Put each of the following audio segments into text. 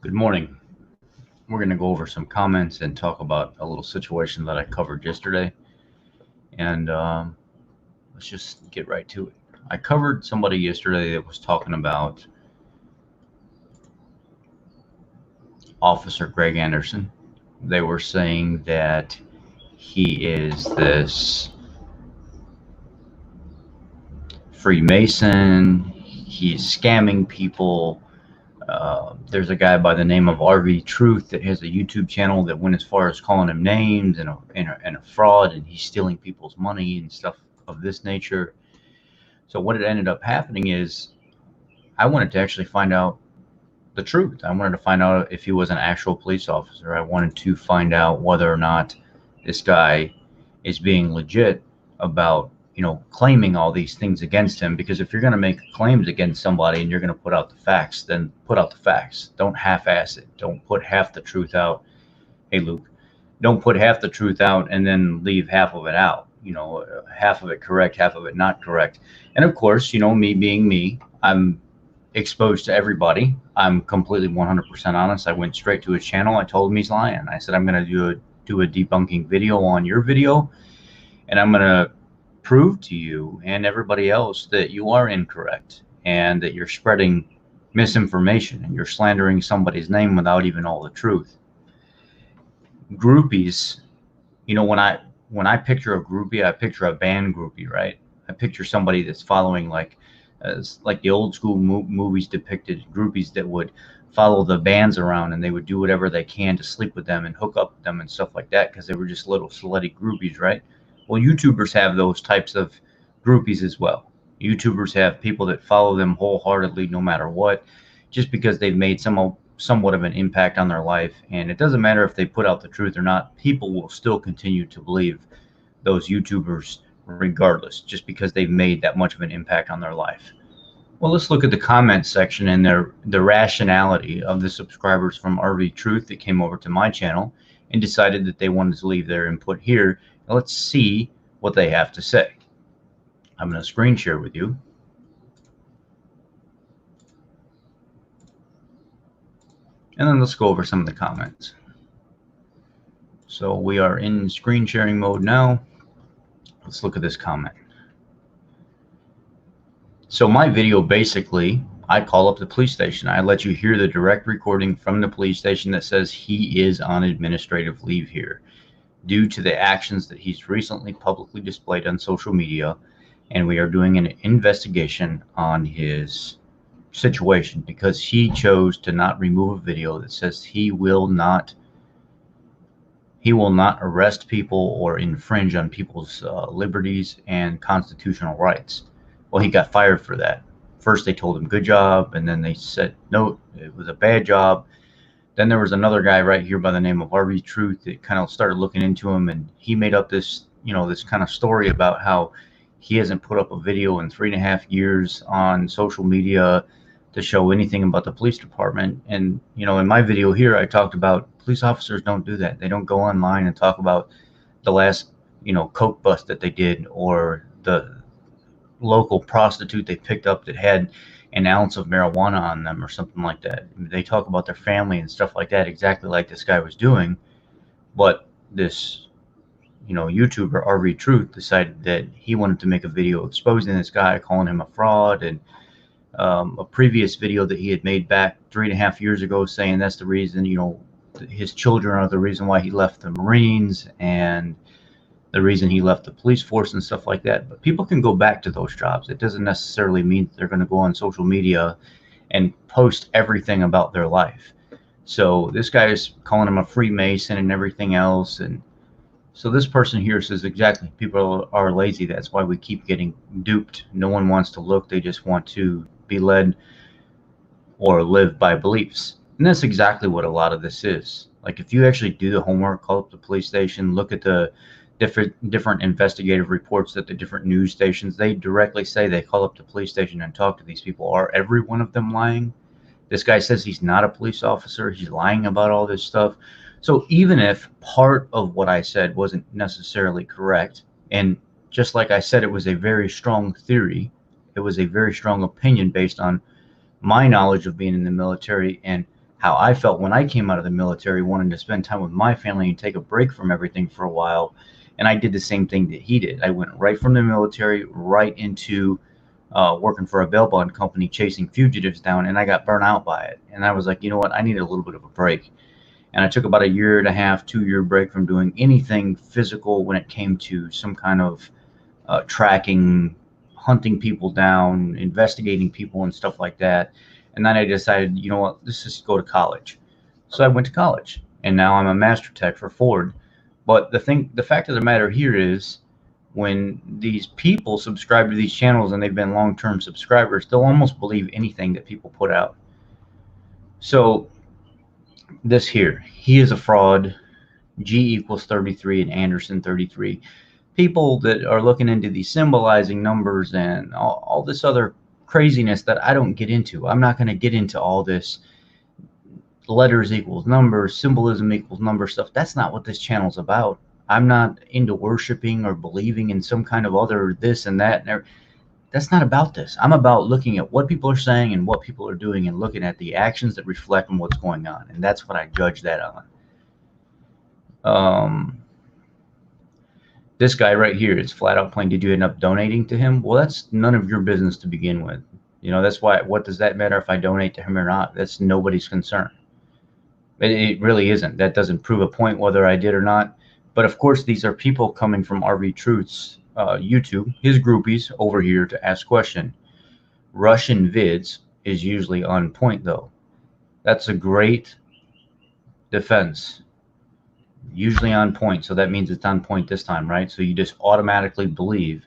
Good morning. We're going to go over some comments and talk about a little situation that I covered yesterday. And let's just get right to it. I covered somebody yesterday that was talking about Officer Greg Anderson. They were saying that he is this Freemason, he's scamming people. There's a guy by the name of RV Truth that has a YouTube channel that went as far as calling him names and a fraud, and he's stealing people's money and stuff of this nature. So what it ended up happening is I wanted to actually find out the truth. I wanted to find out if he was an actual police officer. I wanted to find out whether or not this guy is being legit about claiming all these things against him, because if you're going to make claims against somebody and you're going to put out the facts, then put out the facts. Don't half-ass it. Don't put half the truth out. Hey, Luke, don't put half the truth out and then leave half of it out. Half of it correct, half of it not correct. And of course, me being me, I'm exposed to everybody. I'm completely 100% honest. I went straight to his channel. I told him he's lying. I said, I'm going to do a debunking video on your video, and I'm going to prove to you and everybody else that you are incorrect and that you're spreading misinformation and you're slandering somebody's name without even all the truth. Groupies, when I picture a groupie, I picture a band groupie, right? I picture somebody that's following like the old school movies depicted groupies that would follow the bands around, and they would do whatever they can to sleep with them and hook up with them and stuff like that, because they were just little slutty groupies, right? Well, YouTubers have those types of groupies as well. YouTubers have people that follow them wholeheartedly no matter what, just because they've made somewhat of an impact on their life. And it doesn't matter if they put out the truth or not, people will still continue to believe those YouTubers regardless, just because they've made that much of an impact on their life. Well, let's look at the comments section and the rationality of the subscribers from RV Truth that came over to my channel and decided that they wanted to leave their input here. Now let's see what they have to say. I'm going to screen share with you. And then let's go over some of the comments. So we are in screen sharing mode now. Let's look at this comment. So my video, basically, I call up the police station. I let you hear the direct recording from the police station that says he is on administrative leave here due to the actions that he's recently publicly displayed on social media, and we are doing an investigation on his situation because he chose to not remove a video that says he will not arrest people or infringe on people's liberties and constitutional rights. Well, he got fired for that. First they told him good job, and then they said no, it was a bad job. Then there was another guy right here by the name of RV Truth that kind of started looking into him, and he made up this this kind of story about how he hasn't put up a video in 3.5 years on social media to show anything about the police department. And in my video here, I talked about police officers don't do that. They don't go online and talk about the last coke bust that they did, or the local prostitute they picked up that had an ounce of marijuana on them or something like that. They talk about their family and stuff like that, exactly like this guy was doing. But this YouTuber RV Truth decided that he wanted to make a video exposing this guy, calling him a fraud, and a previous video that he had made back 3.5 years ago saying that's the reason, his children are the reason why he left the Marines and the reason he left the police force and stuff like that. But people can go back to those jobs. It doesn't necessarily mean they're going to go on social media and post everything about their life. So this guy is calling him a Freemason and everything else. And so this person here says, exactly, people are lazy. That's why we keep getting duped. No one wants to look. They just want to be led or live by beliefs. And that's exactly what a lot of this is. Like, if you actually do the homework, call up the police station, look at the different investigative reports that the different news stations, they directly say they call up the police station and talk to these people. Are every one of them lying? This guy says he's not a police officer. He's lying about all this stuff. So even if part of what I said wasn't necessarily correct, and just like I said, it was a very strong theory, it was a very strong opinion based on my knowledge of being in the military and how I felt when I came out of the military, wanting to spend time with my family and take a break from everything for a while. And I did the same thing that he did. I went right from the military right into working for a bail bond company, chasing fugitives down, and I got burnt out by it. And I was like, you know what? I need a little bit of a break. And I took about a year and a half, 2 year break from doing anything physical when it came to some kind of tracking, hunting people down, investigating people, and stuff like that. And then I decided, you know what, let's just go to college. So I went to college, and now I'm a master tech for Ford. But the fact of the matter here is, when these people subscribe to these channels and they've been long-term subscribers, they'll almost believe anything that people put out. So this here, he is a fraud. G equals 33 and Anderson 33. People that are looking into these symbolizing numbers and all this other craziness that I don't get into. I'm not going to get into all this letters equals numbers, symbolism equals number stuff. That's not what this channel's about. I'm not into worshiping or believing in some kind of other this and that. That's not about this. I'm about looking at what people are saying and what people are doing and looking at the actions that reflect on what's going on. And that's what I judge that on. This guy right here is flat out plain. Did you end up donating to him? Well, that's none of your business to begin with. You know, that's why, what does that matter if I donate to him or not? That's nobody's concern. It really isn't. That doesn't prove a point whether I did or not. But of course, these are people coming from RV Truth's YouTube, his groupies over here to ask question. Russian vids is usually on point though. That's a great defense. Usually on point, so that means it's on point this time, right? So you just automatically believe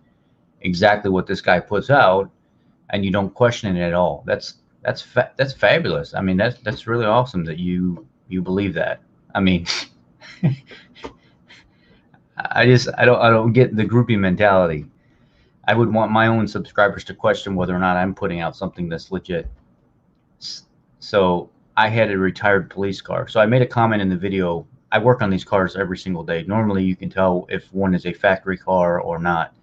exactly what this guy puts out, and you don't question it at all. That's fabulous. I mean, that's really awesome that you believe that. I mean, I don't get the groupie mentality. I would want my own subscribers to question whether or not I'm putting out something that's legit. So I had a retired police car. So I made a comment in the video. I work on these cars every single day. Normally you can tell if one is a factory car or not.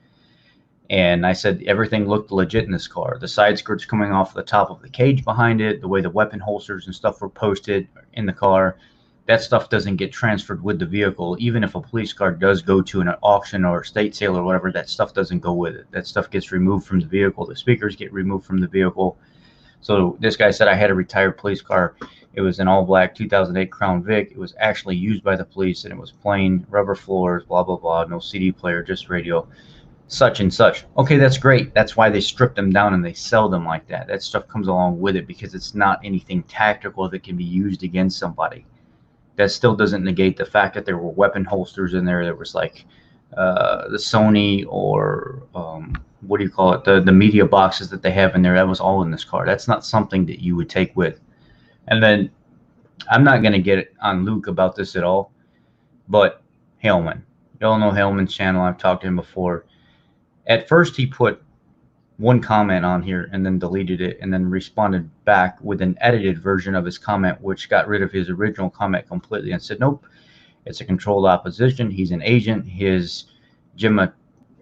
And I said everything looked legit in this car. The side skirts coming off the top of the cage behind it, the way the weapon holsters and stuff were posted in the car, that stuff doesn't get transferred with the vehicle. Even if a police car does go to an auction or estate sale or whatever, that stuff doesn't go with it. That stuff gets removed from the vehicle. The speakers get removed from the vehicle. So this guy said I had a retired police car. It was an all-black 2008 Crown Vic. It was actually used by the police, and it was plain rubber floors, blah, blah, blah, no CD player, just radio, such and such. Okay, that's great. That's why they strip them down and they sell them like that. That stuff comes along with it because it's not anything tactical that can be used against somebody. That still doesn't negate the fact that there were weapon holsters in there. There was like the Sony or what do you call it? The media boxes that they have in there. That was all in this car. That's not something that you would take with. And then I'm not going to get on Luke about this at all, but Haleman. You all know Haleman's channel. I've talked to him before. At first, he put one comment on here and then deleted it and then responded back with an edited version of his comment, which got rid of his original comment completely and said, nope, it's a controlled opposition. He's an agent. His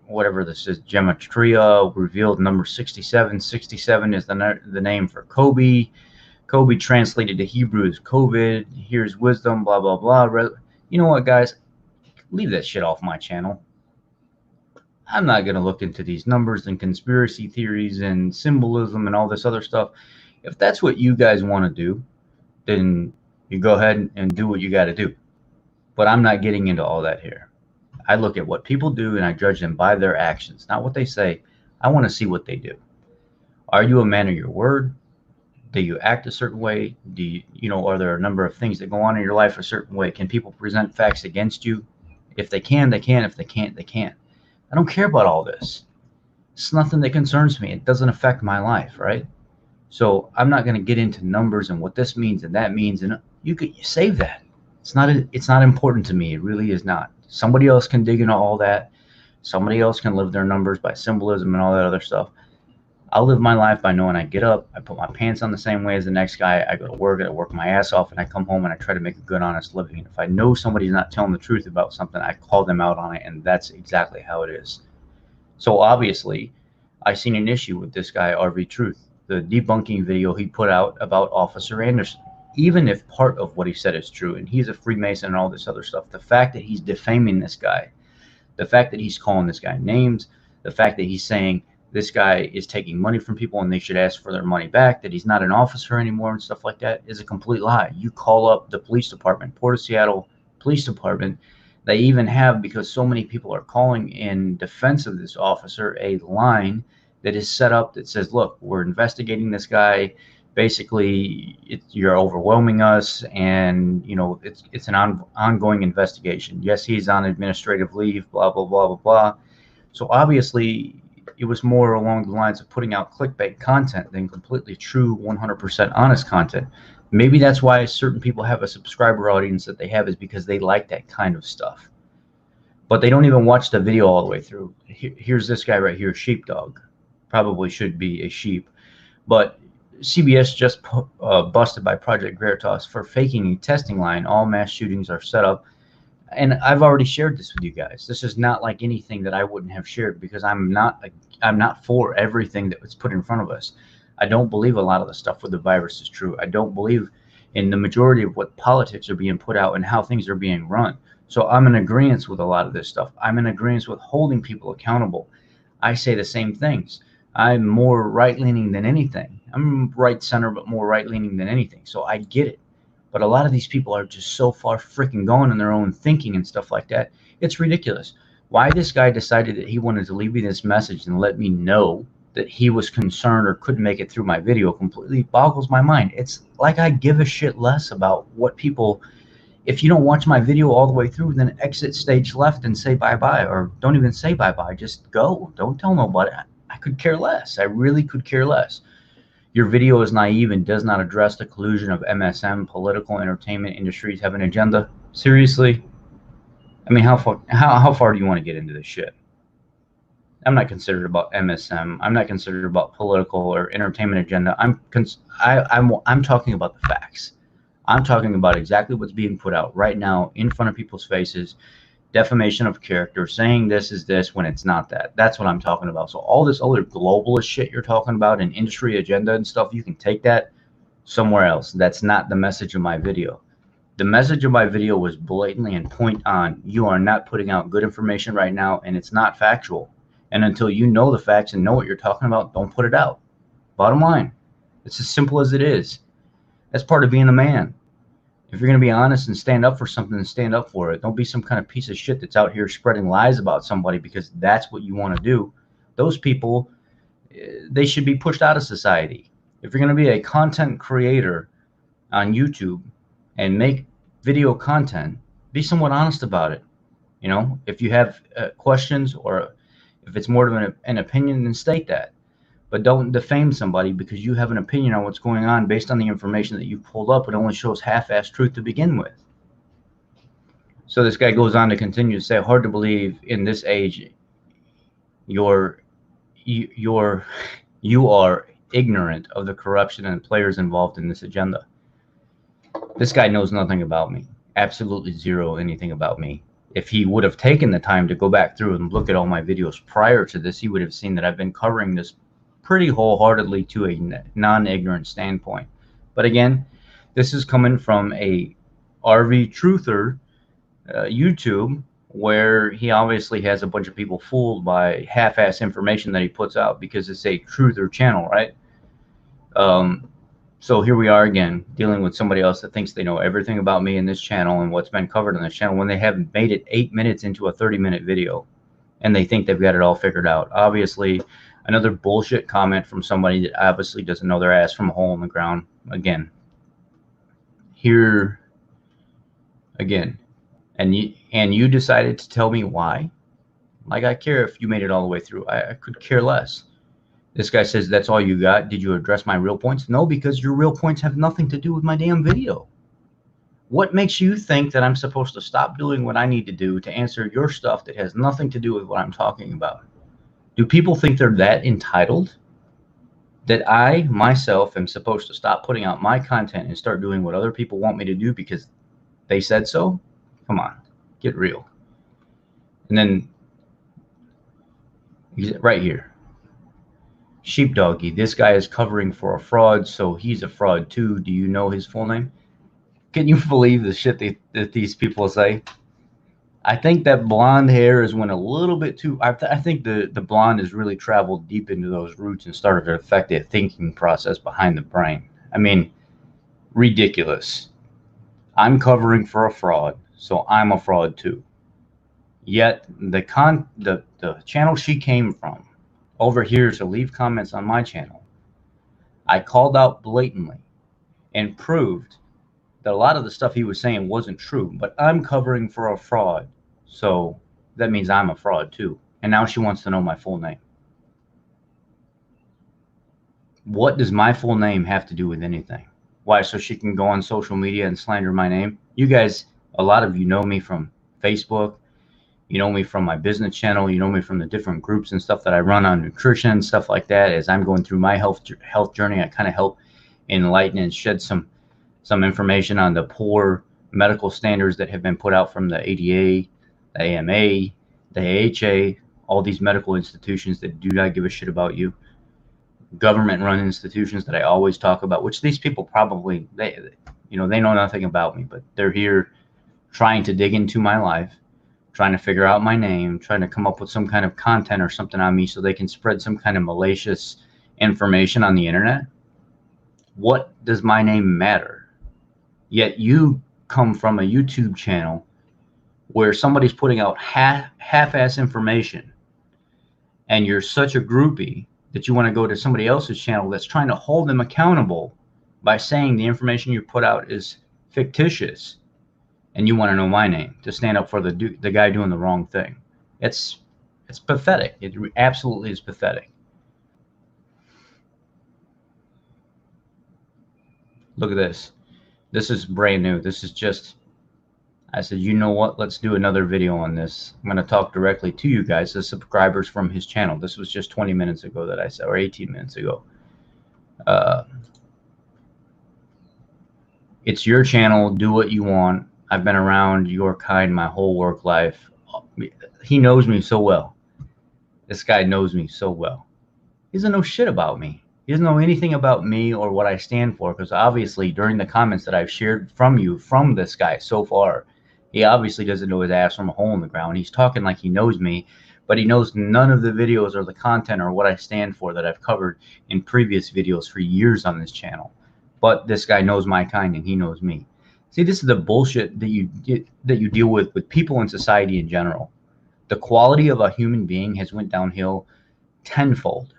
whatever this is, gematria revealed number 67. 67 is the name for Kobe. Kobe translated to Hebrew is COVID. Here's wisdom, blah, blah, blah. You know what, guys? Leave that shit off my channel. I'm not going to look into these numbers and conspiracy theories and symbolism and all this other stuff. If that's what you guys want to do, then you go ahead and do what you got to do. But I'm not getting into all that here. I look at what people do and I judge them by their actions, not what they say. I want to see what they do. Are you a man of your word? Do you act a certain way? Do you know, are there a number of things that go on in your life a certain way? Can people present facts against you? If they can, they can. If they can't, they can't. I don't care about all this. It's nothing that concerns me. It doesn't affect my life, right? So I'm not going to get into numbers and what this means and that means. And you save that. It's not important to me. It really is not. Somebody else can dig into all that. Somebody else can live their numbers by symbolism and all that other stuff. I'll live my life by knowing I get up, I put my pants on the same way as the next guy, I go to work, I work my ass off, and I come home and I try to make a good, honest living. And if I know somebody's not telling the truth about something, I call them out on it, and that's exactly how it is. So obviously, I seen an issue with this guy, RV Truth, the debunking video he put out about Officer Anderson. even if part of what he said is true, and he's a Freemason and all this other stuff, the fact that he's defaming this guy, the fact that he's calling this guy names, the fact that he's saying this guy is taking money from people and they should ask for their money back, that he's not an officer anymore and stuff like that, is a complete lie. You call up the police department, Port of Seattle Police Department. They even have, because so many people are calling in defense of this officer, a line that is set up that says, look, we're investigating this guy. Basically, you're overwhelming us, and it's an ongoing investigation. Yes, he's on administrative leave, blah, blah, blah, blah, blah. So obviously, it was more along the lines of putting out clickbait content than completely true, 100% honest content. Maybe that's why certain people have a subscriber audience that they have, is because they like that kind of stuff. But they don't even watch the video all the way through. Here's this guy right here, Sheepdog. Probably should be a sheep. But CBS just busted by Project Veritas for faking a testing line. All mass shootings are set up. And I've already shared this with you guys. This is not like anything that I wouldn't have shared, because I'm not for everything that was put in front of us. I don't believe a lot of the stuff with the virus is true. I don't believe in the majority of what politics are being put out and how things are being run. So I'm in agreement with a lot of this stuff. I'm in agreement with holding people accountable. I say the same things. I'm more right-leaning than anything. I'm right-center, but more right-leaning than anything. So I get it. But a lot of these people are just so far freaking gone in their own thinking and stuff like that. It's ridiculous. Why this guy decided that he wanted to leave me this message and let me know that he was concerned or couldn't make it through my video completely boggles my mind. It's like I give a shit less about what people... If you don't watch my video all the way through, then exit stage left and say bye-bye, or don't even say bye-bye. Just go. Don't tell nobody. I could care less. I really could care less. Your video is naive and does not address the collusion of MSM, political entertainment industries have an agenda. Seriously? I mean, how far do you want to get into this shit? I'm not considered about MSM. I'm not considered about political or entertainment agenda. I'm talking about the facts. I'm talking about exactly what's being put out right now in front of people's faces. Defamation of character, saying this is this when it's not that. That's what I'm talking about. So all this other globalist shit you're talking about and industry agenda and stuff, you can take that somewhere else. That's not the message of my video. The message of my video was blatantly and point on. You are not putting out good information right now, and it's not factual. And until you know the facts and know what you're talking about, don't put it out. Bottom line. It's as simple as it is. That's part of being a man. If you're going to be honest and stand up for something, then stand up for it. Don't be some kind of piece of shit that's out here spreading lies about somebody because that's what you want to do. Those people, they should be pushed out of society. If you're going to be a content creator on YouTube and make video content, be somewhat honest about it. You know, if you have questions or if it's more of an opinion, then state that. But don't defame somebody because you have an opinion on what's going on based on the information that you pulled up. It only shows half-assed truth to begin with. So this guy goes on to continue to say, hard to believe in this age you are ignorant of the corruption and players involved in this agenda. This guy knows nothing about me. Absolutely zero anything about me. If he would have taken the time to go back through and look at all my videos prior to this, he would have seen that I've been covering this pretty wholeheartedly to a non-ignorant standpoint. But again, this is coming from a RV Truther YouTube, where he obviously has a bunch of people fooled by half-ass information that he puts out because it's a Truther channel, right? So here we are again, dealing with somebody else that thinks they know everything about me in this channel and what's been covered on this channel when they haven't made it 8 minutes into a 30-minute video, and they think they've got it all figured out. Obviously, another bullshit comment from somebody that obviously doesn't know their ass from a hole in the ground. Again, here again, and you decided to tell me why? Like, I care if you made it all the way through. I could care less. This guy says, that's all you got? Did you address my real points? No, because your real points have nothing to do with my damn video. What makes you think that I'm supposed to stop doing what I need to do to answer your stuff that has nothing to do with what I'm talking about? Do people think they're that entitled? That I, myself, am supposed to stop putting out my content and start doing what other people want me to do because they said so? Come on, get real. And then, right here, Sheepdoggy, this guy is covering for a fraud, so he's a fraud too. Do you know his full name? Can you believe the shit that these people say? I think that blonde hair is went a little bit too. I think the blonde has really traveled deep into those roots and started to affect the thinking process behind the brain. I mean, ridiculous. I'm covering for a fraud, so I'm a fraud too. Yet the channel she came from over here to leave comments on my channel, I called out blatantly and proved that a lot of the stuff he was saying wasn't true, but I'm covering for a fraud. So that means I'm a fraud too. And now she wants to know my full name. What does my full name have to do with anything? Why? So she can go on social media and slander my name? You guys, a lot of you know me from Facebook. You know me from my business channel. You know me from the different groups and stuff that I run on nutrition and stuff like that. As I'm going through my health journey, I kind of help enlighten and shed some information on the poor medical standards that have been put out from the ADA, the AMA, the AHA, all these medical institutions that do not give a shit about you. Government-run institutions that I always talk about, which these people probably, they know nothing about me, but they're here trying to dig into my life, trying to figure out my name, trying to come up with some kind of content or something on me so they can spread some kind of malicious information on the internet. What does my name matter? Yet you come from a YouTube channel where somebody's putting out half-ass information, and you're such a groupie that you want to go to somebody else's channel that's trying to hold them accountable by saying the information you put out is fictitious, and you want to know my name to stand up for the guy doing the wrong thing. It's pathetic. It absolutely is pathetic. Look at this. This is brand new. This is just, I said, you know what? Let's do another video on this. I'm going to talk directly to you guys, the subscribers from his channel. This was just 20 minutes ago that I said, or 18 minutes ago. It's your channel. Do what you want. I've been around your kind my whole work life. He knows me so well. This guy knows me so well. He doesn't know shit about me. He doesn't know anything about me or what I stand for, because obviously during the comments that I've shared from this guy so far, he obviously doesn't know his ass from a hole in the ground. He's talking like he knows me, but he knows none of the videos or the content or what I stand for that I've covered in previous videos for years on this channel. But this guy knows my kind and he knows me. See, this is the bullshit that you deal with people in society in general. The quality of a human being has went downhill tenfold.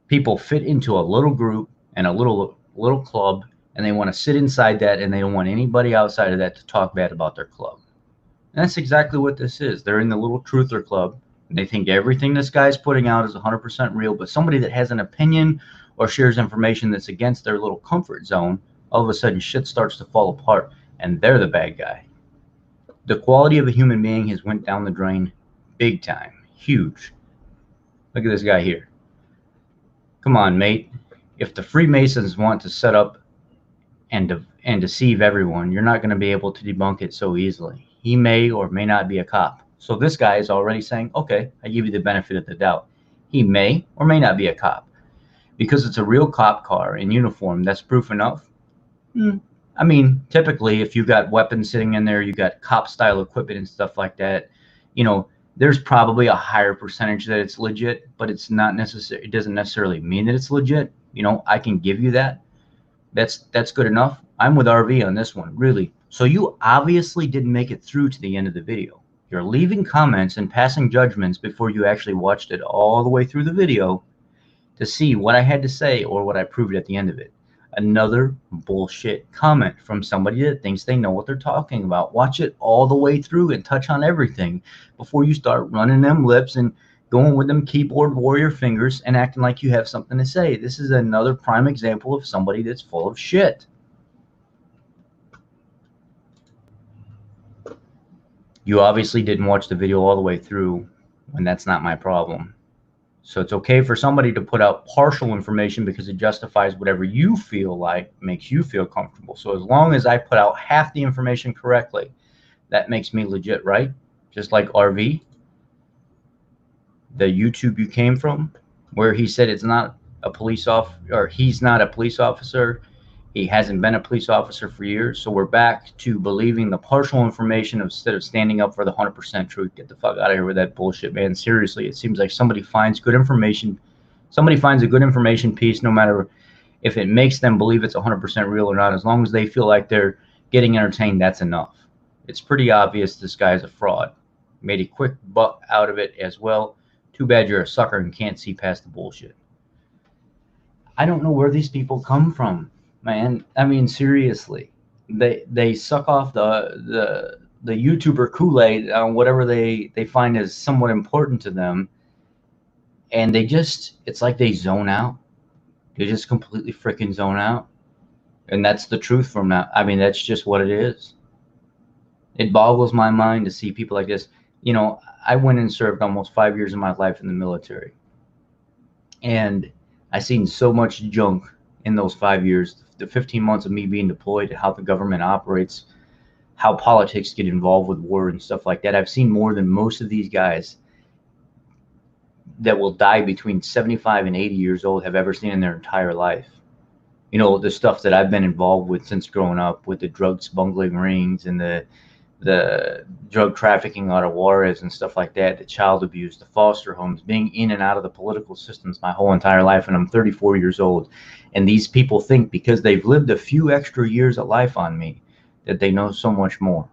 People fit into a little group and a little club, and they want to sit inside that, and they don't want anybody outside of that to talk bad about their club. And that's exactly what this is. They're in the little truther club, and they think everything this guy's putting out is 100% real, but somebody that has an opinion or shares information that's against their little comfort zone, all of a sudden shit starts to fall apart, and they're the bad guy. The quality of a human being has went down the drain big time. Huge. Look at this guy here. Come on, mate. If the Freemasons want to set up and deceive everyone, you're not going to be able to debunk it so easily. He may or may not be a cop. So this guy is already saying, okay, I give you the benefit of the doubt. He may or may not be a cop. Because it's a real cop car in uniform, that's proof enough? I mean, typically, if you got weapons sitting in there, you got cop-style equipment and stuff like that, you know, there's probably a higher percentage that it's legit, but it's not necessary. It doesn't necessarily mean that it's legit. You know, I can give you that. That's good enough. I'm with RV on this one, really. So you obviously didn't make it through to the end of the video. You're leaving comments and passing judgments before you actually watched it all the way through the video to see what I had to say or what I proved at the end of it. Another bullshit comment from somebody that thinks they know what they're talking about. Watch it all the way through and touch on everything before you start running them lips and going with them keyboard warrior fingers and acting like you have something to say. This is another prime example of somebody that's full of shit. You obviously didn't watch the video all the way through, and that's not my problem. So it's okay for somebody to put out partial information because it justifies whatever you feel like makes you feel comfortable. So as long as I put out half the information correctly, that makes me legit, right? Just like RV, the YouTube you came from, where he said it's not a police officer, or he's not a police officer. He hasn't been a police officer for years. So we're back to believing the partial information instead of standing up for the 100% truth. Get the fuck out of here with that bullshit, man. Seriously, it seems like somebody finds good information. Somebody finds a good information piece, no matter if it makes them believe it's 100% real or not. As long as they feel like they're getting entertained, that's enough. It's pretty obvious this guy's a fraud. Made a quick buck out of it as well. Too bad you're a sucker and can't see past the bullshit. I don't know where these people come from, man. I mean, seriously, they suck off the YouTuber Kool-Aid on whatever they find is somewhat important to them, and it's like they zone out. They just completely freaking zone out, and that's the truth from that. I mean, that's just what it is. It boggles my mind to see people like this. You know, I went and served almost 5 years of my life in the military, and I seen so much junk in those 5 years, the 15 months of me being deployed, how the government operates, how politics get involved with war and stuff like that. I've seen more than most of these guys that will die between 75 and 80 years old have ever seen in their entire life. You know, the stuff that I've been involved with since growing up, with the drug smuggling rings and the drug trafficking out of Juarez and stuff like that, the child abuse, the foster homes, being in and out of the political systems my whole entire life, and I'm 34 years old. And these people think because they've lived a few extra years of life on me that they know so much more.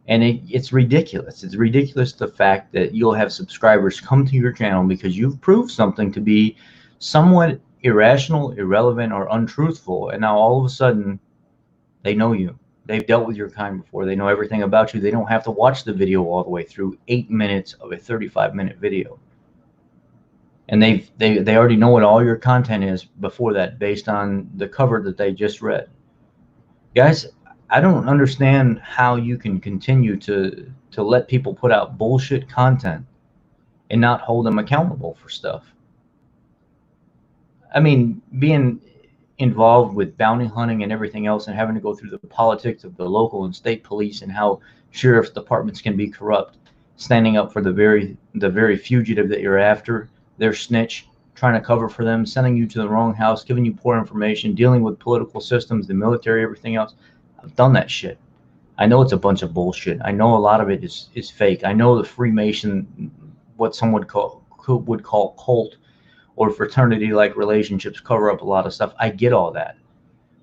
And it's ridiculous. It's ridiculous, the fact that you'll have subscribers come to your channel because you've proved something to be somewhat irrational, irrelevant, or untruthful, and now all of a sudden they know you. They've dealt with your kind before. They know everything about you. They don't have to watch the video all the way through 8 minutes of a 35-minute video. And they already know what all your content is before that, based on the cover that they just read. Guys, I don't understand how you can continue to let people put out bullshit content and not hold them accountable for stuff. I mean, being involved with bounty hunting and everything else, and having to go through the politics of the local and state police and how sheriff's departments can be corrupt, standing up for the very fugitive that you're after, their snitch, trying to cover for them, sending you to the wrong house, giving you poor information, dealing with political systems, the military, everything else. I've done that shit. I know it's a bunch of bullshit. I know a lot of it is fake. I know the Freemason, what some would call cult or fraternity-like relationships, cover up a lot of stuff. I get all that.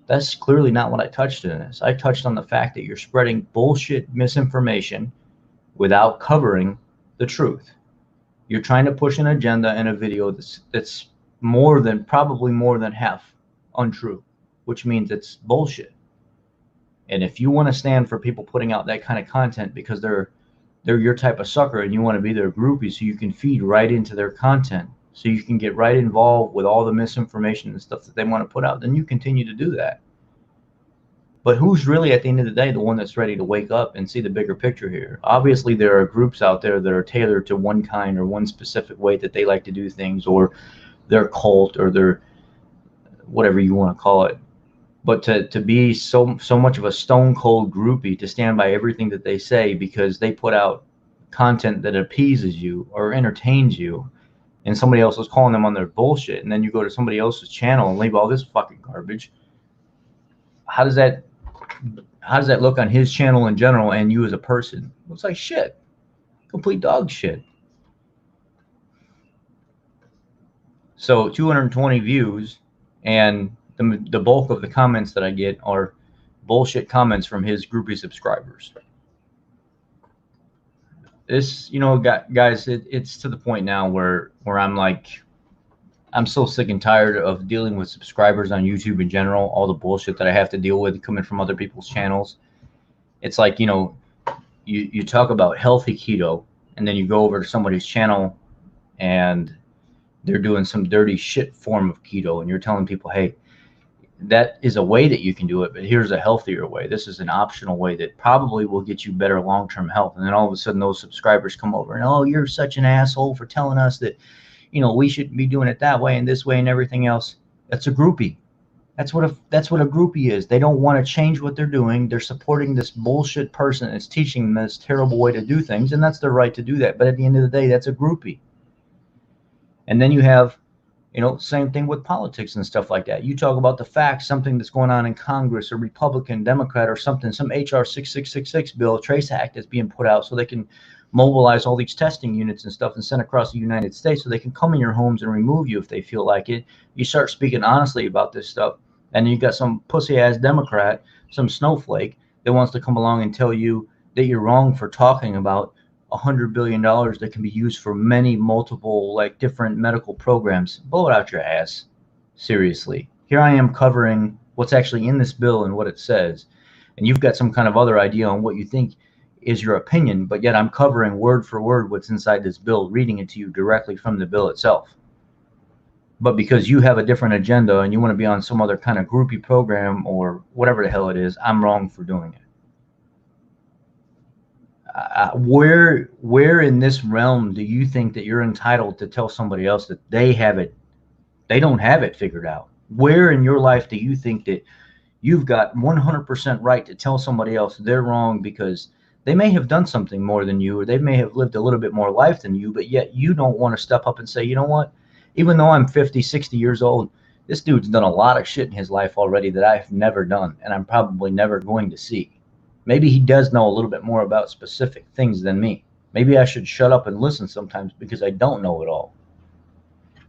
That's clearly not what I touched in this. I touched on the fact that you're spreading bullshit misinformation without covering the truth. You're trying to push an agenda in a video that's probably more than half untrue, which means it's bullshit. And if you want to stand for people putting out that kind of content because they're your type of sucker and you want to be their groupie so you can feed right into their content, so you can get right involved with all the misinformation and stuff that they want to put out, then you continue to do that. But who's really, at the end of the day, the one that's ready to wake up and see the bigger picture here? Obviously, there are groups out there that are tailored to one kind or one specific way that they like to do things, or their cult, or their whatever you want to call it. But to be so much of a stone cold groupie, to stand by everything that they say because they put out content that appeases you or entertains you, and somebody else is calling them on their bullshit, and then you go to somebody else's channel and leave all this fucking garbage. How does that look on his channel in general and you as a person? It looks like shit. Complete dog shit. So 220 views, and the bulk of the comments that I get are bullshit comments from his groupie subscribers. This, you know, guys, it's to the point now where I'm like, I'm so sick and tired of dealing with subscribers on YouTube in general, all the bullshit that I have to deal with coming from other people's channels. It's like, you know, you talk about healthy keto, and then you go over to somebody's channel and they're doing some dirty shit form of keto, and you're telling people, hey, that is a way that you can do it, but here's a healthier way. This is an optional way that probably will get you better long-term health. And then all of a sudden those subscribers come over and, oh, you're such an asshole for telling us that, you know, we should be doing it that way and this way and everything else. That's a groupie. That's what a groupie is. They don't want to change what they're doing. They're supporting this bullshit person that's teaching them this terrible way to do things, and that's their right to do that. But at the end of the day, that's a groupie. And then you have Same thing with politics and stuff like that. You talk about the facts, something that's going on in Congress, or Republican, Democrat, or something, some HR 6666 bill, Trace Act that's being put out so they can mobilize all these testing units and stuff and send across the United States so they can come in your homes and remove you if they feel like it. You start speaking honestly about this stuff, and then you got some pussy-ass Democrat, some snowflake, that wants to come along and tell you that you're wrong for talking about $100 billion that can be used for many multiple like different medical programs. Blow it out your ass. Seriously. Here I am covering what's actually in this bill and what it says. And you've got some kind of other idea on what you think is your opinion, but yet I'm covering word for word what's inside this bill, reading it to you directly from the bill itself. But because you have a different agenda and you want to be on some other kind of groupie program or whatever the hell it is, I'm wrong for doing it. Where in this realm do you think that you're entitled to tell somebody else that they don't have it figured out? Where in your life do you think that you've got 100% right to tell somebody else they're wrong because they may have done something more than you, or they may have lived a little bit more life than you, but yet you don't want to step up and say, you know what, even though I'm 50, 60 years old, this dude's done a lot of shit in his life already that I've never done, and I'm probably never going to see. Maybe he does know a little bit more about specific things than me. Maybe I should shut up and listen sometimes because I don't know it all.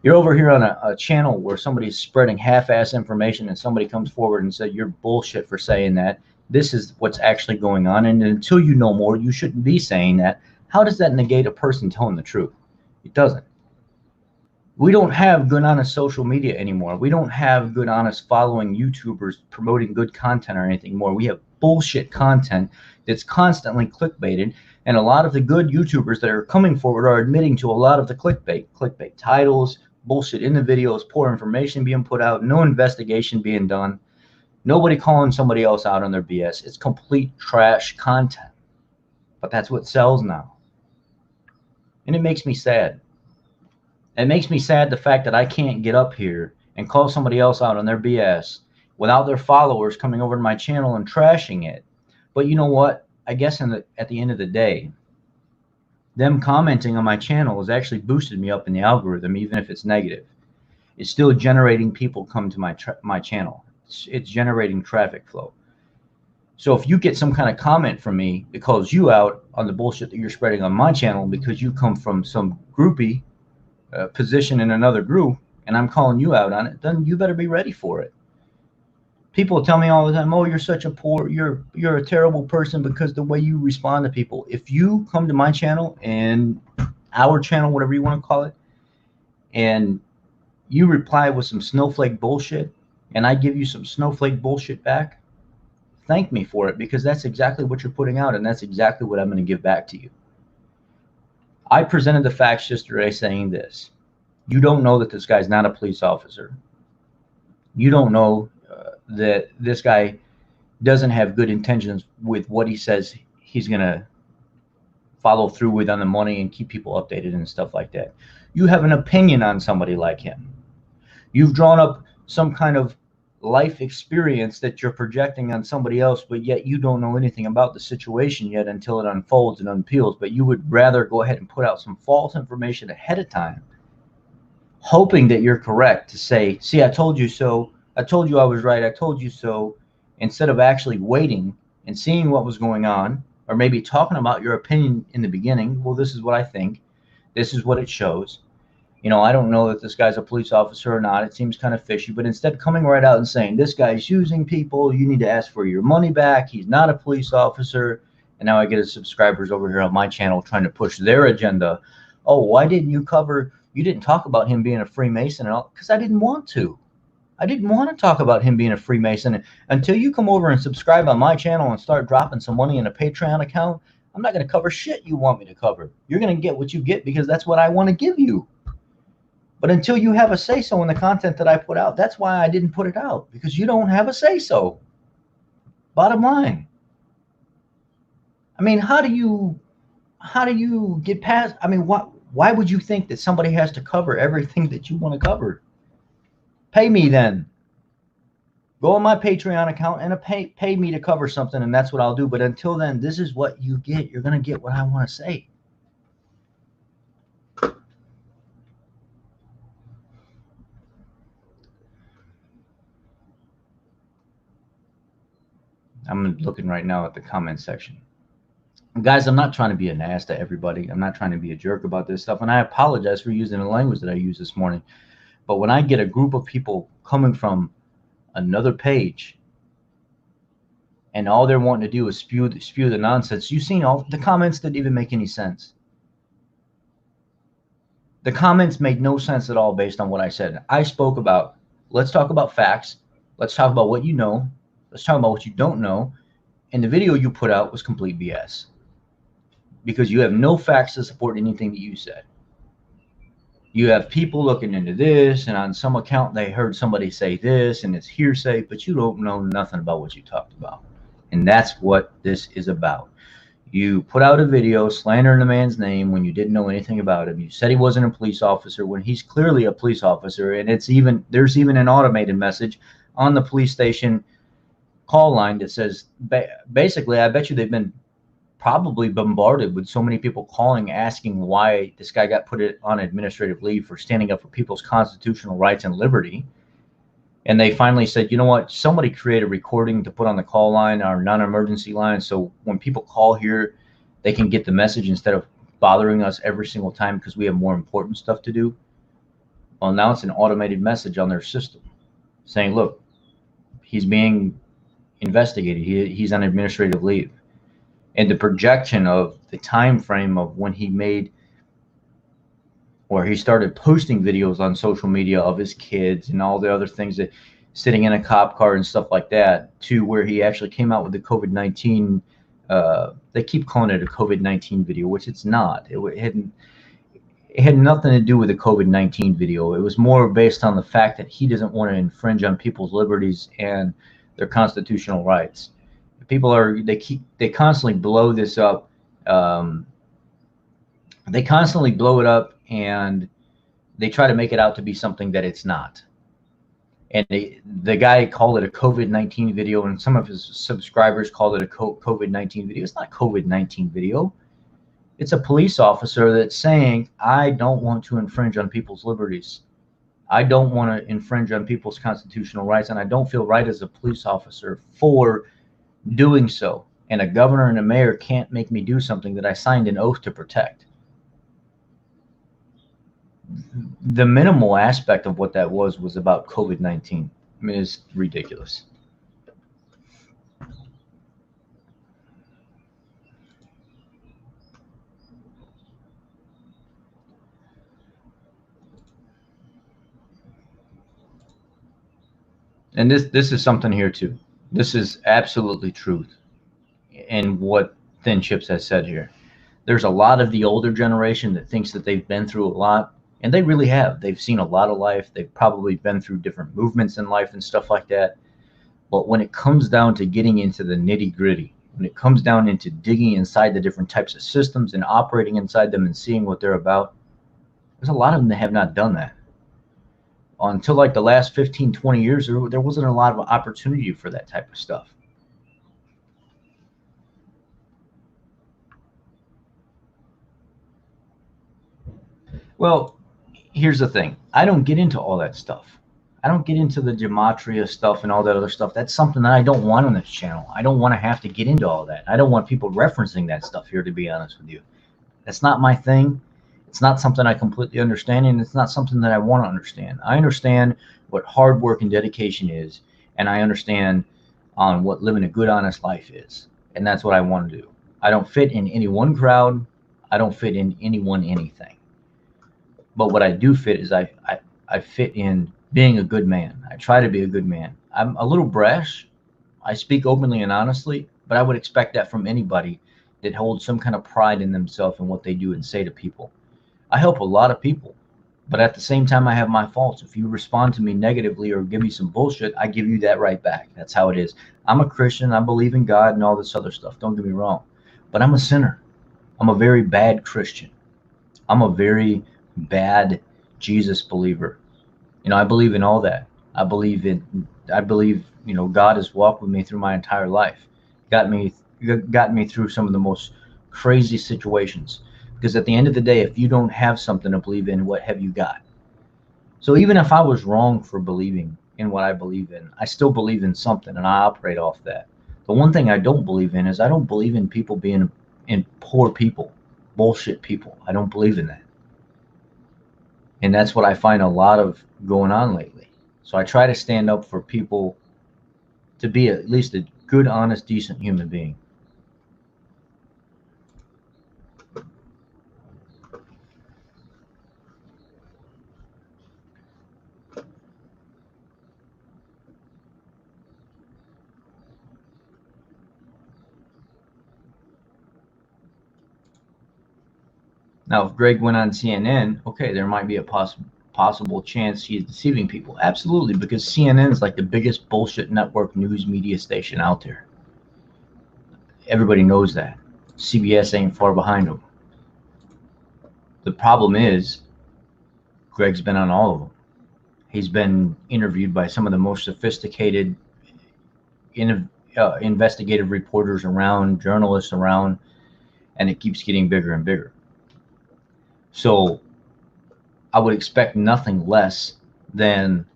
You're over here on a channel where somebody's spreading half-ass information and somebody comes forward and says, you're bullshit for saying that. This is what's actually going on. And until you know more, you shouldn't be saying that. How does that negate a person telling the truth? It doesn't. We don't have good, honest social media anymore. We don't have good, honest following YouTubers promoting good content or anything more. We have bullshit content that's constantly clickbaited, and a lot of the good YouTubers that are coming forward are admitting to a lot of the clickbait titles, bullshit in the videos, poor information being put out, no investigation being done, nobody calling somebody else out on their BS. It's complete trash content, but that's what sells now, and it makes me sad. It makes me sad the fact that I can't get up here and call somebody else out on their BS without their followers coming over to my channel and trashing it. But you know what? I guess at the end of the day, them commenting on my channel has actually boosted me up in the algorithm, even if it's negative. It's still generating people come to my channel. It's generating traffic flow. So if you get some kind of comment from me that calls you out on the bullshit that you're spreading on my channel because you come from some groupie position in another group, and I'm calling you out on it, then you better be ready for it. People tell me all the time, oh, you're such a you're a terrible person because the way you respond to people. If you come to my channel and our channel, whatever you want to call it, and you reply with some snowflake bullshit, and I give you some snowflake bullshit back, thank me for it, because that's exactly what you're putting out, and that's exactly what I'm going to give back to you. I presented the facts yesterday saying this. You don't know that this guy's not a police officer. You don't know that this guy doesn't have good intentions with what he says he's going to follow through with on the money and keep people updated and stuff like that. You have an opinion on somebody like him. You've drawn up some kind of life experience that you're projecting on somebody else, but yet you don't know anything about the situation yet until it unfolds and unpeels. But you would rather go ahead and put out some false information ahead of time, hoping that you're correct, to say, see, I told you so. I told you I was right. I told you so. Instead of actually waiting and seeing what was going on, or maybe talking about your opinion in the beginning. Well, this is what I think. This is what it shows. You know, I don't know that this guy's a police officer or not. It seems kind of fishy. But instead coming right out and saying, this guy's using people, you need to ask for your money back, he's not a police officer. And now I get subscribers over here on my channel trying to push their agenda. Oh, why didn't you didn't talk about him being a Freemason and all? Because I didn't want to. I didn't want to talk about him being a Freemason. Until you come over and subscribe on my channel and start dropping some money in a Patreon account, I'm not going to cover shit you want me to cover. You're going to get what you get because that's what I want to give you. But until you have a say-so in the content that I put out, that's why I didn't put it out, because you don't have a say-so. Bottom line. I mean, how do you get past, I mean, why would you think that somebody has to cover everything that you want to cover? Pay me then. Go on my Patreon account and pay me to cover something, and that's what I'll do. But until then, this is what you get. You're going to get what I want to say. I'm looking right now at the comment section. Guys, I'm not trying to be an ass to everybody. I'm not trying to be a jerk about this stuff. And I apologize for using the language that I used this morning. But when I get a group of people coming from another page and all they're wanting to do is spew the nonsense, you've seen all the comments didn't even make any sense. The comments made no sense at all based on what I said. I spoke about, let's talk about facts. Let's talk about what you know. Let's talk about what you don't know. And the video you put out was complete BS. Because you have no facts to support anything that you said. You have people looking into this, and on some account they heard somebody say this, and it's hearsay, but you don't know nothing about what you talked about. And that's what this is about. You put out a video slandering the man's name when you didn't know anything about him. You said he wasn't a police officer when he's clearly a police officer, and there's even an automated message on the police station call line that says, basically, I bet you they've been probably bombarded with so many people calling, asking why this guy got put on administrative leave for standing up for people's constitutional rights and liberty. And they finally said, you know what, somebody create a recording to put on the call line, our non-emergency line, so when people call here, they can get the message instead of bothering us every single time because we have more important stuff to do. Well, now it's an automated message on their system saying, look, he's being investigated. He's on administrative leave. And the projection of the time frame of when he made or he started posting videos on social media of his kids and all the other things, that sitting in a cop car and stuff like that, to where he actually came out with the COVID-19. They keep calling it a COVID-19 video, which it's not. It had nothing to do with the COVID-19 video. It was more based on the fact that he doesn't want to infringe on people's liberties and their constitutional rights. People they constantly blow this up. They constantly blow it up, and they try to make it out to be something that it's not. And the guy called it a COVID-19 video, and some of his subscribers called it a COVID-19 video. It's not a COVID-19 video. It's a police officer that's saying, I don't want to infringe on people's liberties. I don't want to infringe on people's constitutional rights, and I don't feel right as a police officer for doing so. And a governor and a mayor can't make me do something that I signed an oath to protect. The minimal aspect of what that was about COVID-19. I mean, it's ridiculous. And this is something here too. This is absolutely truth in what Thin Chips has said here. There's a lot of the older generation that thinks that they've been through a lot, and they really have. They've seen a lot of life. They've probably been through different movements in life and stuff like that. But when it comes down to getting into the nitty-gritty, when it comes down into digging inside the different types of systems and operating inside them and seeing what they're about, there's a lot of them that have not done that. Until like the last 15, 20 years, there wasn't a lot of opportunity for that type of stuff. Well, here's the thing. I don't get into all that stuff. I don't get into the gematria stuff and all that other stuff. That's something that I don't want on this channel. I don't want to have to get into all that. I don't want people referencing that stuff here, to be honest with you. That's not my thing. It's not something I completely understand, and it's not something that I want to understand. I understand what hard work and dedication is, and I understand on what living a good, honest life is. And that's what I want to do. I don't fit in any one crowd. I don't fit in anything. But what I do fit is I fit in being a good man. I try to be a good man. I'm a little brash. I speak openly and honestly, but I would expect that from anybody that holds some kind of pride in themselves and what they do and say to people. I help a lot of people, but at the same time, I have my faults. If you respond to me negatively or give me some bullshit, I give you that right back. That's how it is. I'm a Christian. I believe in God and all this other stuff. Don't get me wrong, but I'm a sinner. I'm a very bad Christian. I'm a very bad Jesus believer. You know, I believe in all that. I believe, you know, God has walked with me through my entire life, got me through some of the most crazy situations. Because at the end of the day, if you don't have something to believe in, what have you got? So even if I was wrong for believing in what I believe in, I still believe in something, and I operate off that. The one thing I don't believe in is I don't believe in people being in poor people, bullshit people. I don't believe in that. And that's what I find a lot of going on lately. So I try to stand up for people to be at least a good, honest, decent human being. Now, if Greg went on CNN, okay, there might be a possible chance he's deceiving people. Absolutely, because CNN is like the biggest bullshit network news media station out there. Everybody knows that. CBS ain't far behind them. The problem is, Greg's been on all of them. He's been interviewed by some of the most sophisticated investigative reporters around, journalists around, and it keeps getting bigger and bigger. So I would expect nothing less than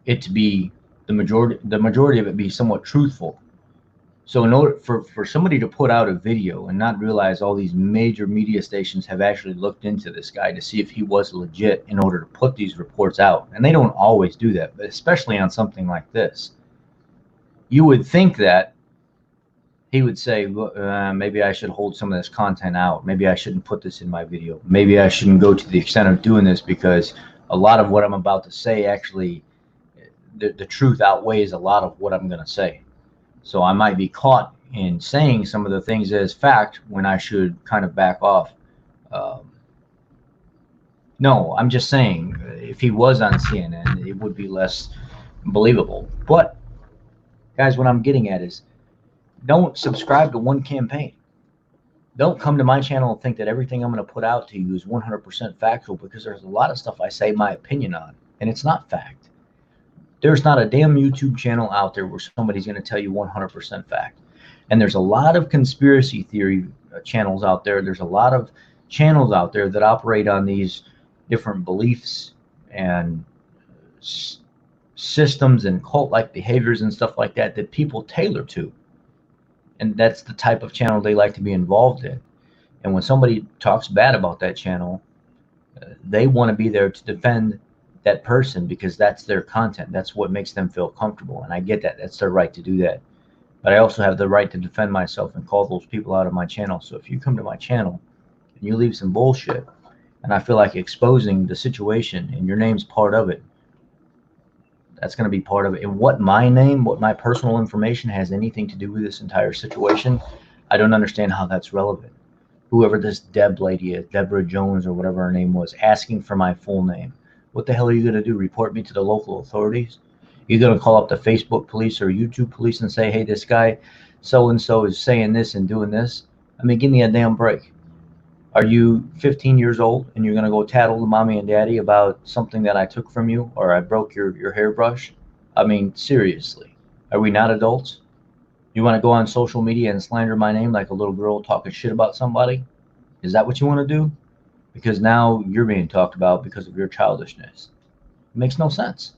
it to be the majority of it be somewhat truthful. So in order for somebody to put out a video and not realize all these major media stations have actually looked into this guy to see if he was legit in order to put these reports out, and they don't always do that, but especially on something like this, you would think that he would say, maybe I should hold some of this content out. Maybe I shouldn't put this in my video. Maybe I shouldn't go to the extent of doing this because a lot of what I'm about to say actually, the truth outweighs a lot of what I'm going to say. So I might be caught in saying some of the things as fact when I should kind of back off. No, I'm just saying if he was on CNN, it would be less believable. But guys, what I'm getting at is don't subscribe to one campaign. Don't come to my channel and think that everything I'm going to put out to you is 100% factual, because there's a lot of stuff I say my opinion on, and it's not fact. There's not a damn YouTube channel out there where somebody's going to tell you 100% fact. And there's a lot of conspiracy theory channels out there. There's a lot of channels out there that operate on these different beliefs and systems and cult-like behaviors and stuff like that that people tailor to. And that's the type of channel they like to be involved in. And when somebody talks bad about that channel, they want to be there to defend that person because that's their content. That's what makes them feel comfortable. And I get that. That's their right to do that. But I also have the right to defend myself and call those people out of my channel. So if you come to my channel and you leave some bullshit, and I feel like exposing the situation and your name's part of it, that's going to be part of it. And what my personal information has anything to do with this entire situation, I don't understand how that's relevant. Whoever this Deb lady is, Deborah Jones or whatever her name was, asking for my full name. What the hell are you going to do? Report me to the local authorities? You're going to call up the Facebook police or YouTube police and say, hey, this guy so-and-so is saying this and doing this? I mean, give me a damn break. Are you 15 years old and you're going to go tattle to mommy and daddy about something that I took from you or I broke your hairbrush? I mean, seriously, are we not adults? You want to go on social media and slander my name like a little girl talking shit about somebody? Is that what you want to do? Because now you're being talked about because of your childishness. It makes no sense.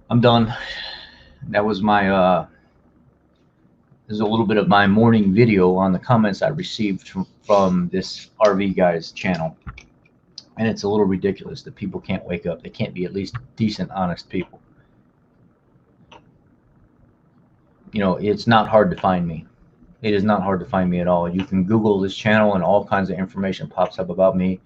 I'm done. That was my this is a little bit of my morning video on the comments I received from this RV guy's channel. And it's a little ridiculous that people can't wake up. They can't be at least decent, honest people. You know, it's not hard to find me. It is not hard to find me at all. You can Google this channel and all kinds of information pops up about me.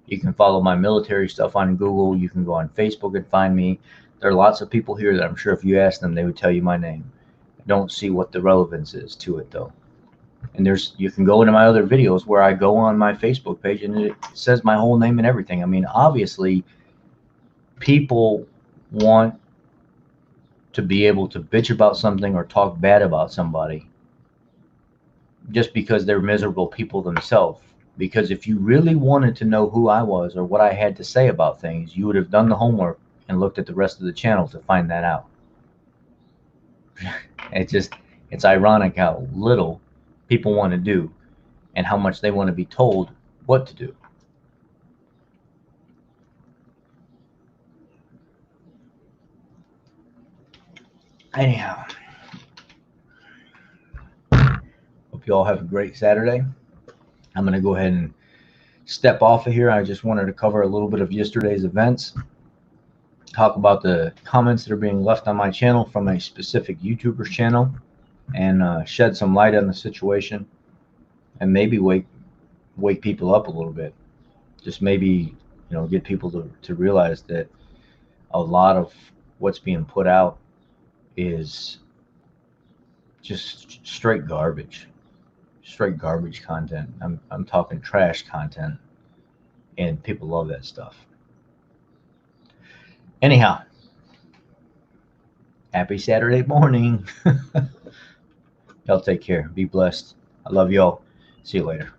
You can follow my military stuff on Google. You can go on Facebook and find me. There are lots of people here that I'm sure if you ask them, they would tell you my name. I don't see what the relevance is to it though. And you can go into my other videos where I go on my Facebook page and it says my whole name and everything. I mean, obviously people want to be able to bitch about something or talk bad about somebody just because they're miserable people themselves. Because if you really wanted to know who I was or what I had to say about things, you would have done the homework and looked at the rest of the channel to find that out. It's ironic how little people want to do and how much they want to be told what to do. Anyhow, hope you all have a great Saturday. I'm going to go ahead and step off of here. I just wanted to cover a little bit of yesterday's events, talk about the comments that are being left on my channel from a specific YouTuber's channel, and shed some light on the situation, and maybe wake people up a little bit. Just maybe, get people to realize that a lot of what's being put out is just straight garbage content. I'm talking trash content, and people love that stuff. Anyhow, happy Saturday morning. Y'all take care. Be blessed. I love y'all. See you later.